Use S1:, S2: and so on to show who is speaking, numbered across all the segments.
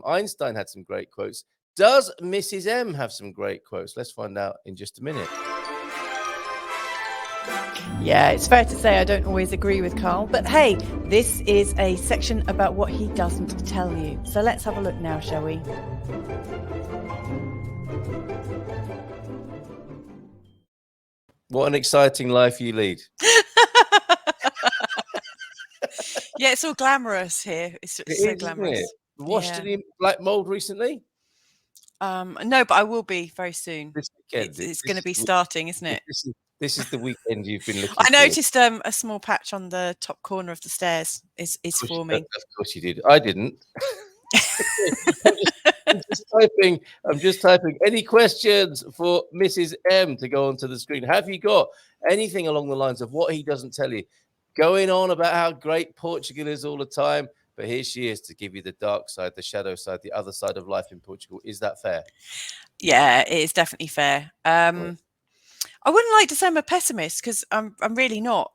S1: Einstein had some great quotes. Does Mrs M have some great quotes? Let's find out in just a minute.
S2: Yeah, it's fair to say I don't always agree with Carl, but hey, this is a section about what he doesn't tell you. So let's have a look now, shall we?
S1: What an exciting life you lead.
S2: Yeah, it's all glamorous here. It's so glamorous.
S1: Isn't it? Washed any black mold recently?
S2: No, but I will be very soon.
S1: This weekend.
S2: It's going to be starting, isn't it?
S1: This is the weekend you've been looking
S2: I
S1: for.
S2: noticed a small patch on the top corner of the stairs is forming.
S1: Of course you did. I didn't. I'm just typing any questions for Mrs. M to go onto the screen. Have you got anything along the lines of what he doesn't tell you? Going on about how great Portugal is all the time, but here she is to give you the dark side, the shadow side, the other side of life in Portugal. Is that fair?
S2: Yeah, it is definitely fair. I wouldn't like to say I'm a pessimist because I'm really not.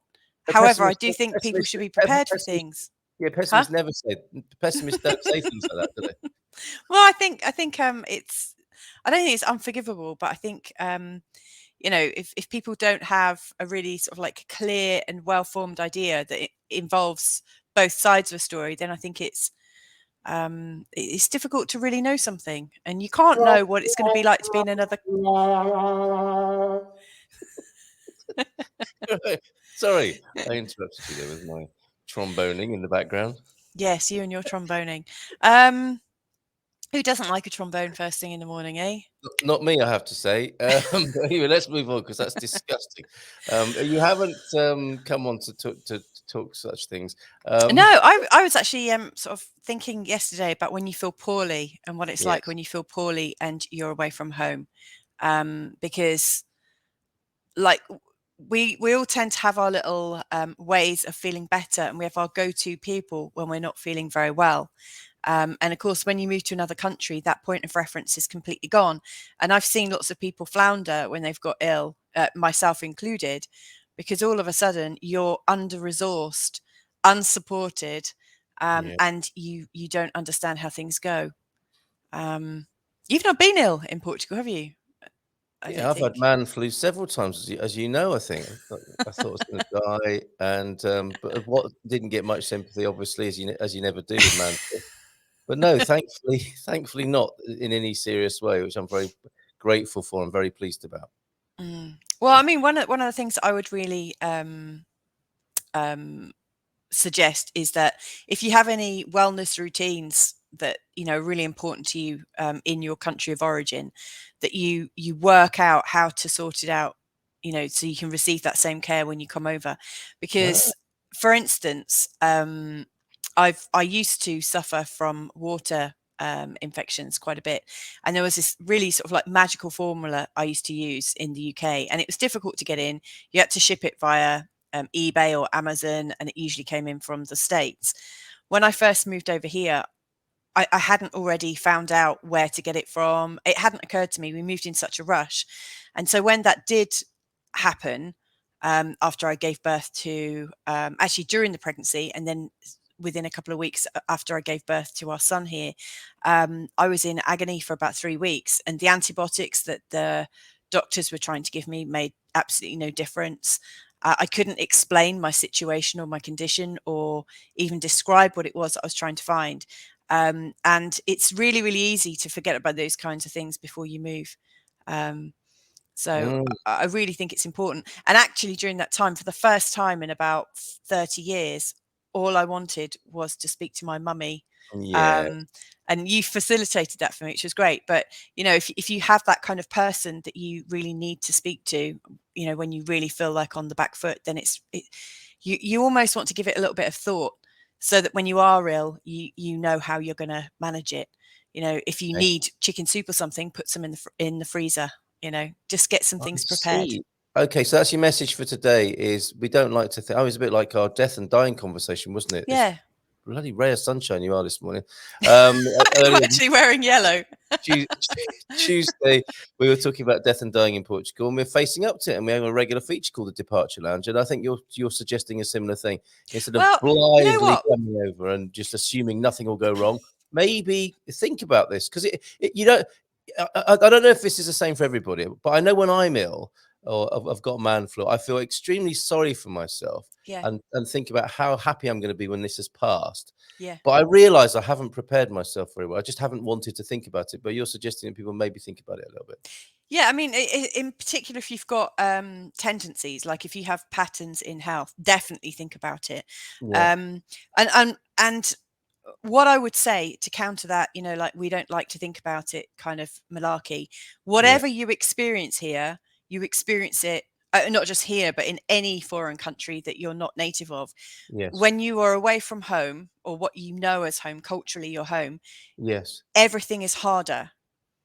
S2: However, I do think people should be prepared for things.
S1: Yeah, pessimists never say. Pessimists don't say things like that, do they?
S2: Well, I think it's. I don't think it's unforgivable, but I think if people don't have a really sort of like clear and well-formed idea that it involves both sides of a story, then I think it's difficult to really know something, and you can't know what it's going to be like to be in another.
S1: Sorry, I interrupted you there with my tromboning in the background.
S2: Yes, you and your tromboning. Who doesn't like a trombone first thing in the morning, eh?
S1: Not me, I have to say. Anyway, let's move on because that's disgusting. You haven't come on to talk such things.
S2: No, I was actually sort of thinking yesterday about when you feel poorly and what it's like when you feel poorly and you're away from home, because like we all tend to have our little ways of feeling better, and we have our go-to people when we're not feeling very well. And of course, when you move to another country, that point of reference is completely gone. And I've seen lots of people flounder when they've got ill, myself included, because all of a sudden you're under-resourced, unsupported, and you don't understand how things go. You've not been ill in Portugal, have you?
S1: I've had man flu several times, as you know. I think I thought I was going to die, and but what didn't get much sympathy, obviously, as you never do with man flu. But no, thankfully not in any serious way, which I'm very grateful for. I'm very pleased about.
S2: Well, I mean, one of the things I would really suggest is that if you have any wellness routines that are really important to you in your country of origin, that you work out how to sort it out, so you can receive that same care when you come over. Because, for instance, I used to suffer from water infections quite a bit, and there was this really sort of like magical formula I used to use in the UK, and it was difficult to get in. You had to ship it via eBay or Amazon, and it usually came in from the States. When I first moved over here, I hadn't already found out where to get it from. It hadn't occurred to me. We moved in such a rush, and so when that did happen, after I gave birth to actually during the pregnancy, and then within a couple of weeks after I gave birth to our son here, I was in agony for about 3 weeks, and the antibiotics that the doctors were trying to give me made absolutely no difference. I couldn't explain my situation or my condition or even describe what it was that I was trying to find. And it's really, really easy to forget about those kinds of things before you move. So I really think it's important. And actually during that time, for the first time in about 30 years, all I wanted was to speak to my mummy. And you facilitated that for me, which was great. But, if you have that kind of person that you really need to speak to, when you really feel like on the back foot, then you almost want to give it a little bit of thought so that when you are ill, you know how you're going to manage it. If you need chicken soup or something, put some in the freezer, just get some things prepared.
S1: Okay, so that's your message for today is we don't like to think. Oh, it's a bit like our death and dying conversation, wasn't it?
S2: Yeah.
S1: Bloody ray of sunshine you are this morning.
S2: I'm actually wearing yellow.
S1: Tuesday, we were talking about death and dying in Portugal, and we're facing up to it, and we have a regular feature called the Departure Lounge, and I think you're suggesting a similar thing. Instead of blindly coming over and just assuming nothing will go wrong, maybe think about this, because you don't. I don't know if this is the same for everybody, but I know when I'm ill or I've got man flu, I feel extremely sorry for myself
S2: Yeah.
S1: and think about how happy I'm going to be when this has passed.
S2: Yeah.
S1: But I realize I haven't prepared myself very well. I just haven't wanted to think about it. But you're suggesting that people maybe think about it a little bit.
S2: Yeah, I mean, in particular, if you've got tendencies, like if you have patterns in health, definitely think about it.
S1: Yeah.
S2: And what I would say to counter that, you know, like we don't like to think about it kind of malarkey.
S1: Yeah.
S2: Whatever you experience here, you experience it not just here, but in any foreign country that you're not native of.
S1: Yes.
S2: When you are away from home, or what you know as home, culturally your home,
S1: Yes.
S2: everything is harder.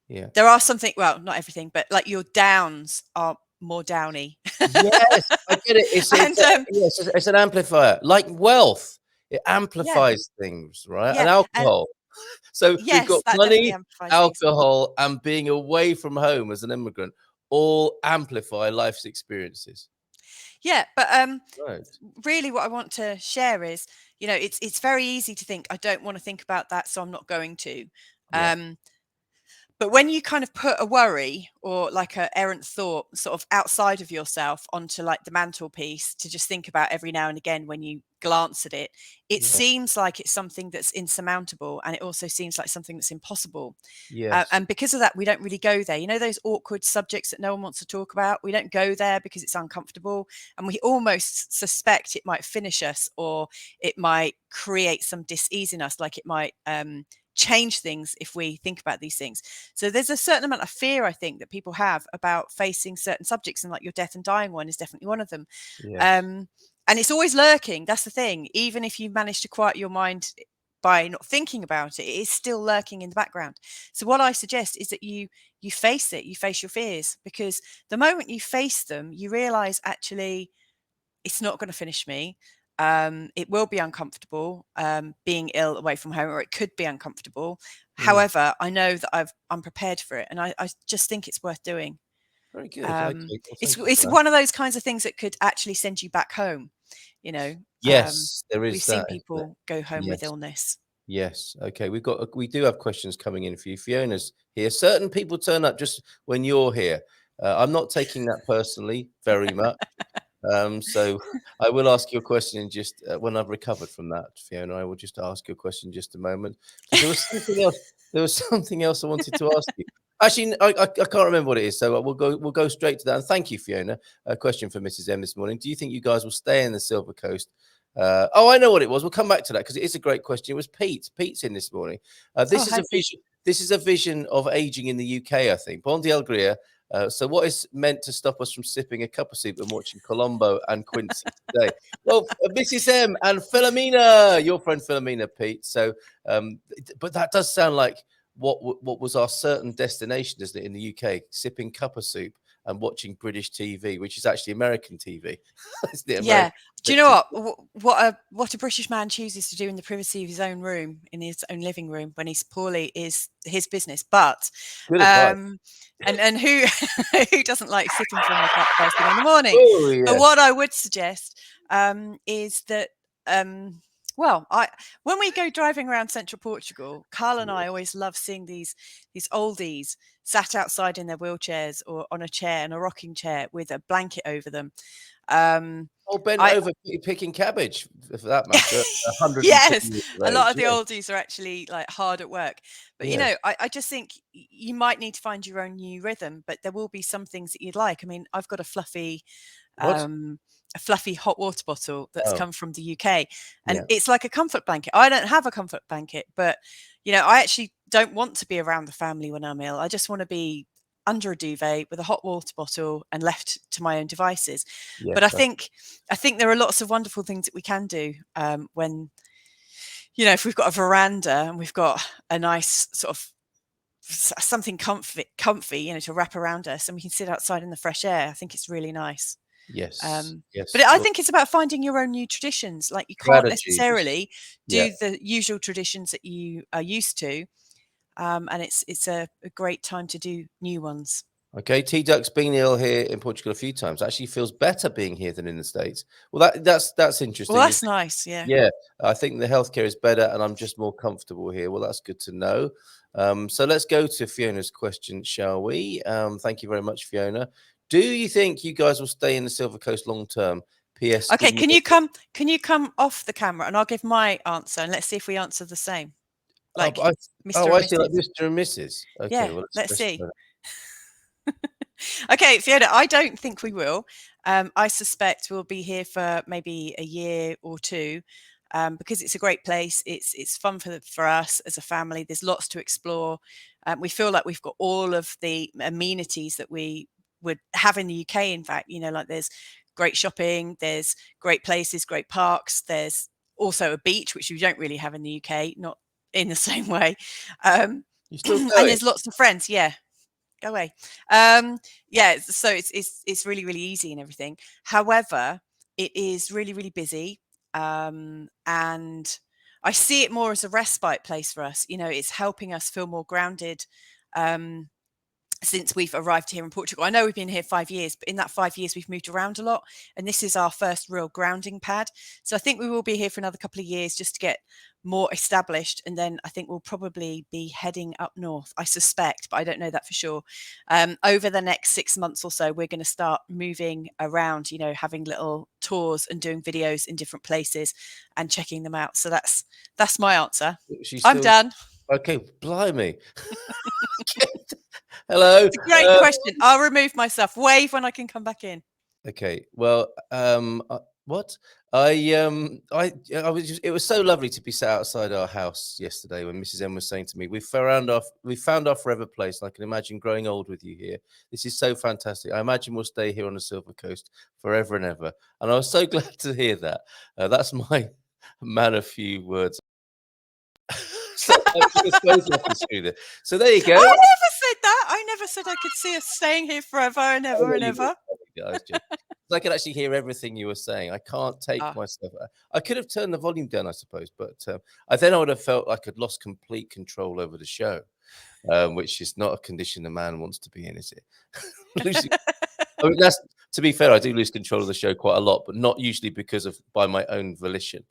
S1: Yeah.
S2: There are something, well, not everything, but like your downs are more downy.
S1: Yes, I get it.
S2: And
S1: Yes, it's an amplifier, like wealth. It
S2: yeah,
S1: amplifies things, right? And
S2: yeah, and
S1: alcohol. So we've got
S2: yes, that definitely
S1: money,
S2: amplifies things.
S1: alcohol, and being away from home as an immigrant all amplify life's experiences.
S2: Yeah, but
S1: Right.
S2: really what I want to share is, you know, it's very easy to think, I don't want to think about that, so I'm not going to.
S1: Yeah.
S2: But when you kind of put a worry or like a errant thought sort of outside of yourself onto like the mantelpiece to just think about every now and again when you glance at it, it
S1: Yeah.
S2: seems like it's something that's insurmountable, and it also seems like something that's impossible.
S1: Yes.
S2: And because of that, we don't really go there. You know, those awkward subjects that no one wants to talk about, we don't go there because it's uncomfortable. And we almost suspect it might finish us, or it might create some dis-ease in us, like it might change things if we think about these things. So there's a certain amount of fear, I think, that people have about facing certain subjects, and like your death and dying one is definitely one of them.
S1: Yes.
S2: And it's always lurking. That's the thing. Even if you manage to quiet your mind by not thinking about it, it is still lurking in the background. So what I suggest is that you face it, you face your fears, because the moment you face them, you realize actually it's not going to finish me. It will be uncomfortable being ill away from home, or it could be uncomfortable.
S1: Mm.
S2: However, I know that I'm prepared for it, and I just think it's worth doing.
S1: Very good. Okay. Well, thank you
S2: It's
S1: for that.
S2: one of those kinds of things that could actually send you back home. You know,
S1: Yes, there
S2: we've
S1: is
S2: seen
S1: that, isn't there?
S2: people go home with
S1: Yes.
S2: illness.
S1: Yes. Okay. We do have questions coming in for you. Fiona's here. Certain people turn up just when you're here. I'm not taking that personally very much. So I will ask you a question in just when I've recovered from that, Fiona. I will just ask you a question in just a moment, because there was something else. There was something else I wanted to ask you. Actually, I can't remember what it is, so we'll go straight to that. And thank you, Fiona. A question for Mrs M this morning. Do you think you guys will stay in the Silver Coast? Oh, I know what it was. We'll come back to that because it is a great question. It was Pete. Pete's in this morning.
S2: Oh,
S1: This is
S2: hi,
S1: a
S2: Pete.
S1: vision. This is a vision of aging in the UK, I think. Bondi Algria. So what is meant to stop us from sipping a cup of soup and watching Colombo and Quincy today? Well, Mrs M and Philomena, your friend Philomena, Pete. So, but that does sound like what was our certain destination, isn't it, in the UK? Sipping cup of soup and watching British TV, which is actually American TV. Isn't it?
S2: Yeah.
S1: American
S2: Do you know
S1: perspective.
S2: what a British man chooses to do in the privacy of his own room, in his own living room, when he's poorly, is his business. But
S1: Good advice.
S2: and who who doesn't like sipping from a cup first thing in the morning?
S1: Oh,
S2: But
S1: yes.
S2: what I would suggest is that well, when we go driving around central Portugal, Carl and I always love seeing these oldies sat outside in their wheelchairs or on a chair, in a rocking chair, with a blanket over them.
S1: Or bent
S2: I
S1: over picking cabbage, for that matter. 102
S2: yes,
S1: years
S2: a
S1: of
S2: lot
S1: age.
S2: of the
S1: Yes.
S2: oldies are actually like hard at work. But you know,
S1: Yes.
S2: I just think you might need to find your own new rhythm, but there will be some things that you'd like. I mean, I've got
S1: What?
S2: a fluffy hot water bottle that's
S1: Oh,
S2: come from the UK, and
S1: yeah.
S2: it's like a comfort blanket. I don't have a comfort blanket, but you know, I actually don't want to be around the family when I'm ill. I just want to be under a duvet with a hot water bottle and left to my own devices. But
S1: Yes.
S2: I think there are lots of wonderful things that we can do when, you know, if we've got a veranda and we've got a nice sort of something comfy, you know, to wrap around us, and we can sit outside in the fresh air. I think it's really nice.
S1: Yes.
S2: But
S1: Yes.
S2: I
S1: Well,
S2: think it's about finding your own new traditions. Like you can't
S1: strategies.
S2: necessarily
S1: Yeah.
S2: do the usual traditions that you are used to, and it's a great time to do new ones.
S1: Okay, T Duck's been ill here in Portugal a few times. Actually, feels better being here than in the States. Well, that's
S2: Well,
S1: interesting.
S2: that's nice. Yeah.
S1: Yeah, I think the healthcare is better, and I'm just more comfortable here. Well, that's good to know. So let's go to Fiona's question, shall we? Thank you very much, Fiona. Do you think you guys will stay in the Silver Coast long term? P.S.
S2: Okay.
S1: Good
S2: Can you come? Can you come off the camera and I'll give my answer and let's see if we answer the same,
S1: Oh,
S2: like Mr.
S1: I
S2: and
S1: see, like
S2: Mrs.
S1: Mr. and Mrs. Okay,
S2: Yeah.
S1: well,
S2: Let's
S1: let's
S2: see.
S1: try that.
S2: Okay, Fiona, I don't think we will. I suspect we'll be here for maybe a year or two, because it's a great place. It's fun for us as a family. There's lots to explore. We feel like we've got all of the amenities that we would have in the UK. In fact, like there's great shopping, there's great places, great parks. There's also a beach, which we don't really have in the UK, not in the same way.
S1: You still
S2: And
S1: going?
S2: there's lots of friends. Yeah, go away. Yeah, so it's really really easy and everything. However, it is really really busy, and I see it more as a respite place for us. It's helping us feel more grounded. Um, since we've arrived here in Portugal. I know we've been here 5 years, but in that 5 years, we've moved around a lot. And this is our first real grounding pad. So I think we will be here for another couple of years just to get more established. And then I think we'll probably be heading up north, I suspect, but I don't know that for sure. Over the next 6 months or so, we're going to start moving around, having little tours and doing videos in different places and checking them out. So that's my answer.
S1: She's
S2: I'm
S1: still
S2: done.
S1: okay. Blimey. Hello.
S2: It's a great question. I'll remove myself. Wave when I can come back in.
S1: Okay. Well, what? I was it was so lovely to be sat outside our house yesterday when Mrs. M was saying to me, we found our forever place. And I can imagine growing old with you here. This is so fantastic. I imagine we'll stay here on the Silver Coast forever and ever. And I was so glad to hear that. That's my man of few words. So, so there you go.
S2: I never said that. I never said I could see us staying here forever and
S1: Oh,
S2: ever
S1: no,
S2: and
S1: you
S2: ever.
S1: didn't. I was joking. 'Cause I could actually hear everything you were saying. I can't take
S2: Ah,
S1: myself. I could have turned the volume down, I suppose, but I would have felt like I'd lost complete control over the show, which is not a condition a man wants to be in, is it? Losing I mean, that's to be fair, I do lose control of the show quite a lot, but not usually by my own volition.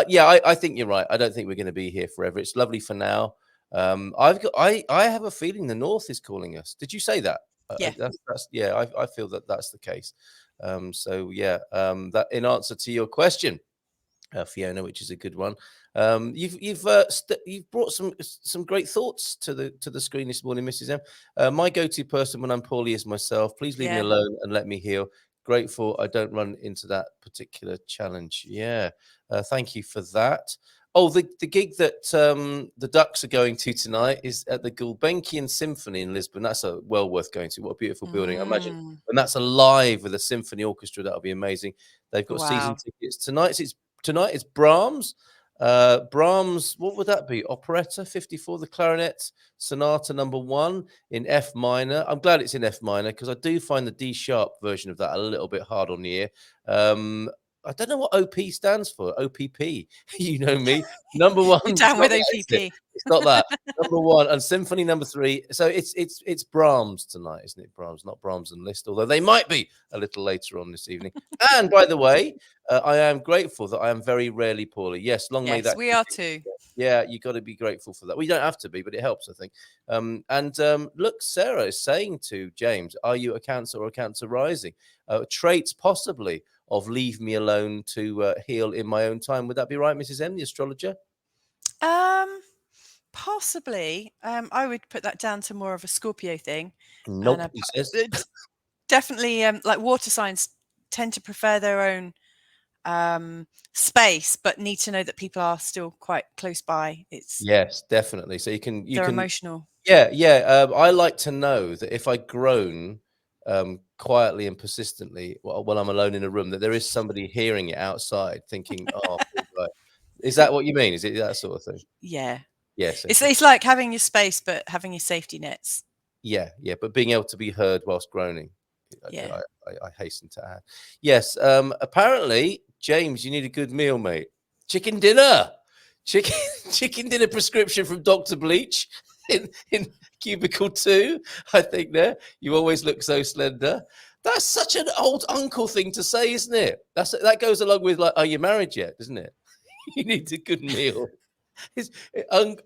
S1: Yeah, I think you're right. I don't think we're going to be here forever. It's lovely for now. I have a feeling the North is calling us. Did you say that?
S2: yeah.
S1: That's yeah. I feel that that's the case. So yeah, that in answer to your question, Fiona, which is a good one. You've brought some great thoughts to the screen this morning, Mrs. M. My go-to person when I'm poorly is myself. Please leave me
S2: Yeah.
S1: alone and let me heal. Grateful I don't run into that particular challenge. Yeah, thank you for that. Oh, the gig that the Ducks are going to tonight is at the Gulbenkian Symphony in Lisbon. That's well worth going to. What a beautiful building! I imagine
S2: Mm,
S1: when that's alive with a symphony orchestra, that'll be amazing. They've got season
S2: wow.
S1: tickets tonight it's Brahms. Brahms, what would that be? Operetta 54, the clarinet sonata number 1 in F minor. I'm glad it's in F minor because I do find the D sharp version of that a little bit hard on the ear. I don't know what OP stands for. OPP. You know me. Number 1.
S2: You're
S1: It's
S2: down
S1: not
S2: with
S1: that, is it?
S2: OPP.
S1: It's not that. Number 1 and Symphony number 3. So it's Brahms tonight, isn't it? Brahms, not Brahms and Liszt, although they might be a little later on this evening. And by the way, I am grateful that I am very rarely poorly. Yes, long may
S2: Yes,
S1: that
S2: we are
S1: continue.
S2: too.
S1: Yeah, you got to be grateful for that. We don't have to be, but it helps, I think. Look, Sarah is saying to James, "Are you a Cancer or a Cancer rising? Traits possibly of leave me alone to heal in my own time. Would that be right, Mrs. M, the astrologer?"
S2: Um, Possibly. I would put that down to more of a Scorpio thing, and
S1: Nope, he says.
S2: definitely like water signs tend to prefer their own space, but need to know that people are still quite close by.
S1: Yes, definitely. So you
S2: They're
S1: can
S2: emotional.
S1: yeah. I like to know that if I groan quietly and persistently while I'm alone in a room, that there is somebody hearing it outside, thinking, "Oh, poor guy." Is that what you mean? Is it that sort of thing?
S2: Yeah.
S1: Yes.
S2: It's
S1: Okay.
S2: it's like having your space, but having your safety nets.
S1: Yeah. But being able to be heard whilst groaning,
S2: Yeah.
S1: I hasten to add. Yes. Apparently, James, you need a good meal, mate. Chicken dinner. chicken dinner prescription from Dr. Bleach in cubicle 2. I think there. You always look so slender. That's such an old uncle thing to say, isn't it? That goes along with like, are you married yet? Isn't it? You need a good meal. It's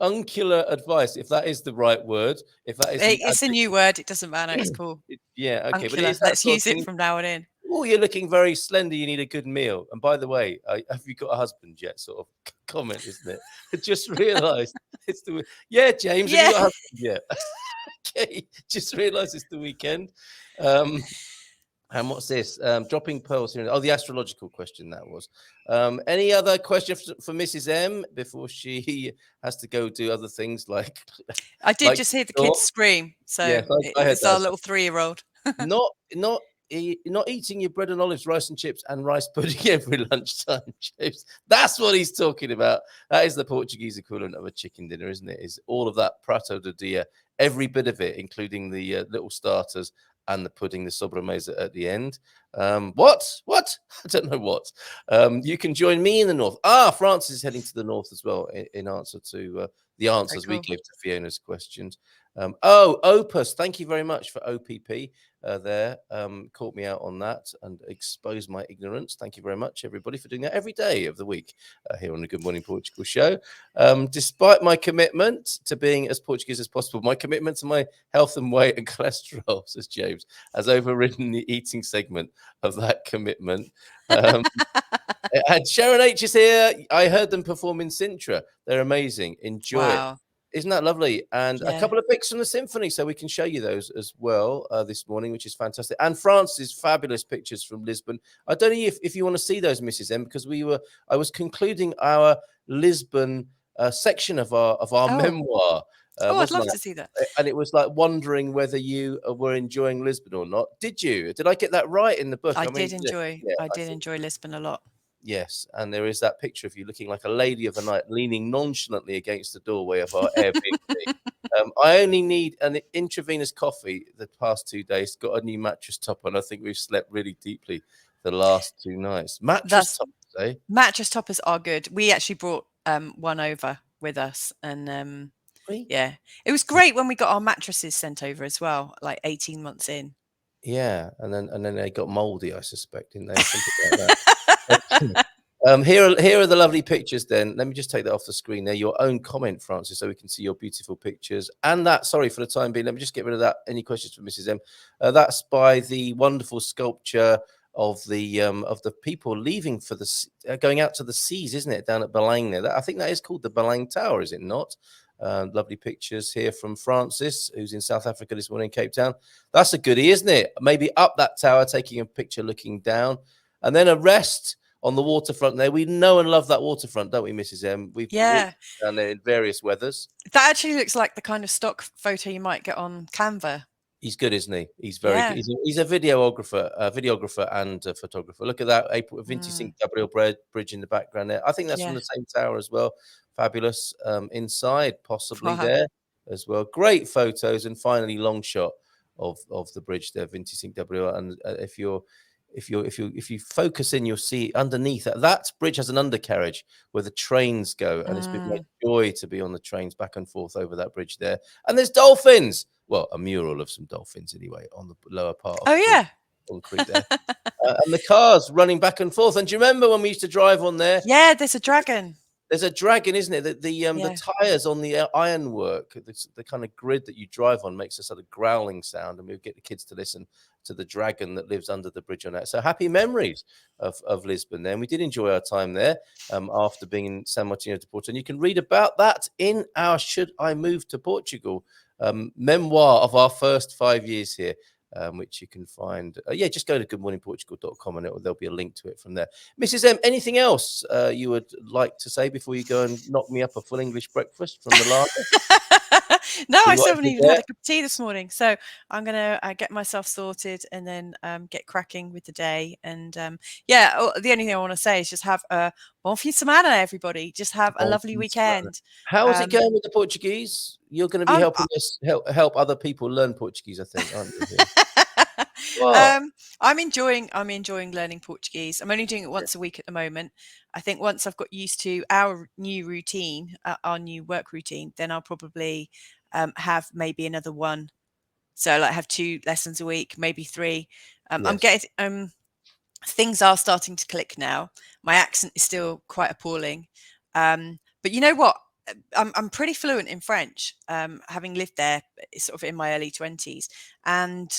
S1: uncular advice, if that is the right word. If that is the
S2: It's a new word. It doesn't matter. It's cool.
S1: yeah, okay, but it
S2: Uncular.
S1: is that
S2: Let's
S1: sort of
S2: use it
S1: thing.
S2: from now on in.
S1: Oh, you're looking very slender. You need a good meal. And by the way, have you got a husband yet? Sort of comment, isn't it? I just realised it's the James. Have you got a husband yet? Okay, just realised it's the weekend. And what's this? Dropping pearls here. Oh, the astrological question that was. Any other questions for Mrs. M before she has to go do other things like?
S2: I did just hear the kids scream. So
S1: yes, I heard
S2: it's our little 3-year-old.
S1: not eating your bread and olives, rice and chips, and rice pudding every lunchtime, James. That's what he's talking about. That is the Portuguese equivalent of a chicken dinner, isn't it? Is all of that prato de dia, every bit of it, including the little starters and the pudding, the sobremesa at the end. What? I don't know what. You can join me in the north. Francis is heading to the north as well in answer to the answers we gave to Fiona's questions. Opus, thank you very much for OPP there. Caught me out on that and exposed my ignorance. Thank you very much, everybody, for doing that every day of the week here on the Good Morning Portugal show. Despite my commitment to being as Portuguese as possible, my commitment to my health and weight and cholesterol, says James, has overridden the eating segment of that commitment. And Sharon H is here. I heard them perform in Sintra. They're amazing. Enjoy it. Isn't that lovely? And a couple of pics from the symphony, so we can show you those as well this morning, which is fantastic. And France's fabulous pictures from Lisbon. I don't know if you want to see those, Mrs. M, because I was concluding our Lisbon section of our memoir.
S2: I'd love to see that.
S1: And it was like wondering whether you were enjoying Lisbon or not. Did you? Did I get that right in the book?
S2: I did enjoy Lisbon a lot.
S1: Yes, and there is that picture of you looking like a lady of the night, leaning nonchalantly against the doorway of our Airbnb. I only need an intravenous coffee the past 2 days. Got a new mattress top on. I think we've slept really deeply the last 2 nights. Mattress toppers, eh?
S2: Mattress toppers are good. We actually brought one over with us, and yeah, it was great when we got our mattresses sent over as well, like 18 months in.
S1: Yeah, and then they got mouldy, I suspect, didn't they? Something like that. Here are the lovely pictures then. Let me just take that off the screen there. Your own comment, Francis, so we can see your beautiful pictures. And that, sorry for the time being, let me just get rid of that. Any questions for Mrs. M? That's by the wonderful sculpture of the people leaving for the going out to the seas, isn't it? Down at Belém there. I think that is called the Belém Tower, is it not? Lovely pictures here from Francis, who's in South Africa this morning, Cape Town. That's a goodie, isn't it? Maybe up that tower, taking a picture, looking down. And then a rest on the waterfront there. We know and love that waterfront, don't we, Mrs. M? We've down there in various weathers.
S2: That actually looks like the kind of stock photo you might get on Canva.
S1: He's good, isn't he? He's very good. He's a videographer and a photographer. Look at that 25 Gabriel Bridge in the background there. I think that's from the same tower as well. Fabulous. Inside, possibly there as well. Great photos, and finally long shot of the bridge there, 25 Gabriel. And if you focus in, you'll see underneath that bridge has an undercarriage where the trains go, and it's been my joy to be on the trains back and forth over that bridge there. And there's dolphins. Well, a mural of some dolphins anyway on the lower part of the concrete there. And the cars running back and forth. And do you remember when we used to drive on there?
S2: Yeah, there's a dragon.
S1: There's a dragon, isn't it? The tires on the ironwork, the kind of grid that you drive on makes a sort of growling sound, and we get the kids to listen to the dragon that lives under the bridge on that. So happy memories of Lisbon there. And we did enjoy our time there after being in San Martino de Porto. And you can read about that in our Should I Move to Portugal memoir of our first 5 years here. Which you can find. Just go to goodmorningportugal.com and there'll be a link to it from there. Mrs. M, anything else you would like to say before you go and knock me up a full English breakfast from the larder?
S2: No, I still haven't even had a cup of tea this morning. So I'm going to get myself sorted and then get cracking with the day. And the only thing I want to say is just have a bon fin de semana, everybody. Just have a lovely weekend.
S1: How is it going with the Portuguese? You're going to be helping us help other people learn Portuguese, I think, aren't you? What?
S2: I'm enjoying learning Portuguese. I'm only doing it once a week at the moment. I think once I've got used to our new routine, our new work routine, then I'll probably have maybe another one. So like have 2 lessons a week, maybe 3. I'm getting things are starting to click now. My accent is still quite appalling. But you know what? I'm pretty fluent in French, having lived there sort of in my early 20s. And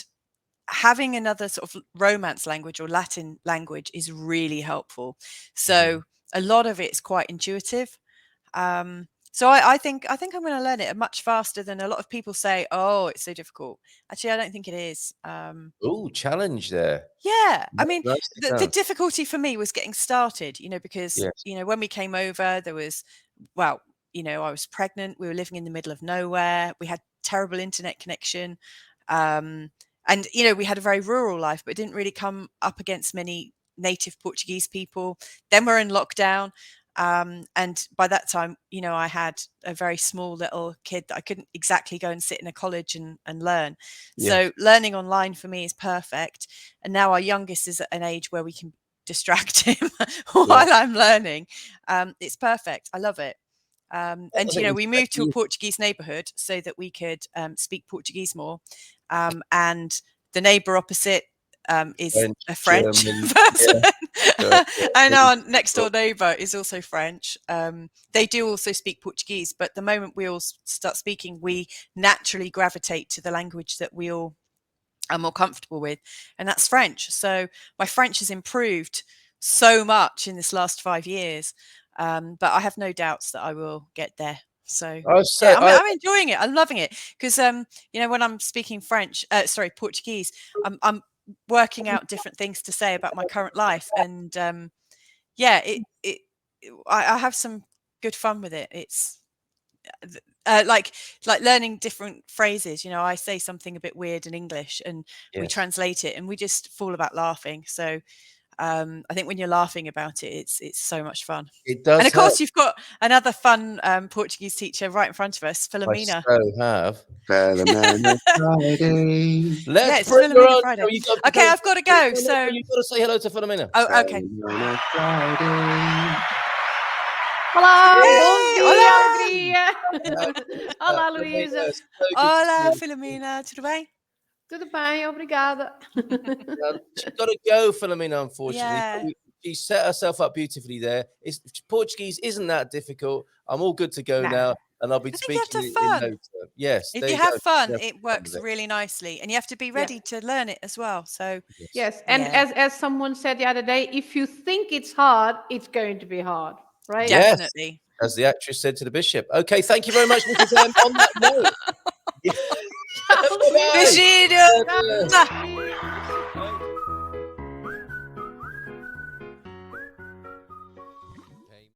S2: having another sort of Romance language or Latin language is really helpful. So a lot of it's quite intuitive. So I think I'm going to learn it much faster than a lot of people say. Oh, it's so difficult. Actually, I don't think it is.
S1: Oh, challenge there.
S2: Yeah, I mean,
S1: Nicely
S2: the
S1: done.
S2: difficulty for me was getting started. Because
S1: Yes.
S2: when we came over, there was, well, I was pregnant. We were living in the middle of nowhere. We had terrible internet connection, and we had a very rural life, but it didn't really come up against many native Portuguese people. Then we're in lockdown. And by that time, I had a very small little kid that I couldn't exactly go and sit in a college and learn.
S1: Yes.
S2: So learning online for me is perfect. And now our youngest is at an age where we can distract him while I'm learning. It's perfect. I love it. And, we moved to a Portuguese neighborhood so that we could speak Portuguese more. And the neighbor opposite is a French person. And our next door neighbor is also French. They do also speak Portuguese, but the moment we all start speaking, we naturally gravitate to the language that we all are more comfortable with, and that's French. So my French has improved so much in this last 5 years, but I have no doubts that I will get there. So I'm enjoying it. I'm loving it because when I'm speaking Portuguese, I'm working out different things to say about my current life, and I have some good fun with it. It's like learning different phrases. I say something a bit weird in English, and we translate it, and we just fall about laughing. So I think when you're laughing about it, it's so much fun.
S1: It does.
S2: And of course, you've got another fun Portuguese teacher right in front of us, Philomena.
S1: I so have.
S3: Philomena Friday.
S1: Let's
S2: bring her on
S1: Friday.
S2: Okay, I've got to go. So
S1: you've got to say hello to Philomena.
S2: Oh, okay.
S3: Philomena Friday.
S4: Olá, bom
S2: Hey,
S4: dia! Olá, Luísa.
S2: Olá, Philomena. Tudo bem?
S4: Tudo bem, obrigada.
S1: She's got to go, Philomena, unfortunately.
S2: Yeah.
S1: She set herself up beautifully there. Portuguese isn't that difficult. I'm all good to go now, and I'll be speaking
S2: you have to have fun.
S1: in no time. Yes.
S2: If you have fun, it works really nicely, and you have to be ready to learn it as well. So
S4: yes, and as someone said the other day, if you think it's hard, it's going to be hard, right?
S1: Yes,
S2: definitely.
S1: as the actress said to the bishop. Okay, thank you very much, Mrs M. On that note.
S2: Beijinho!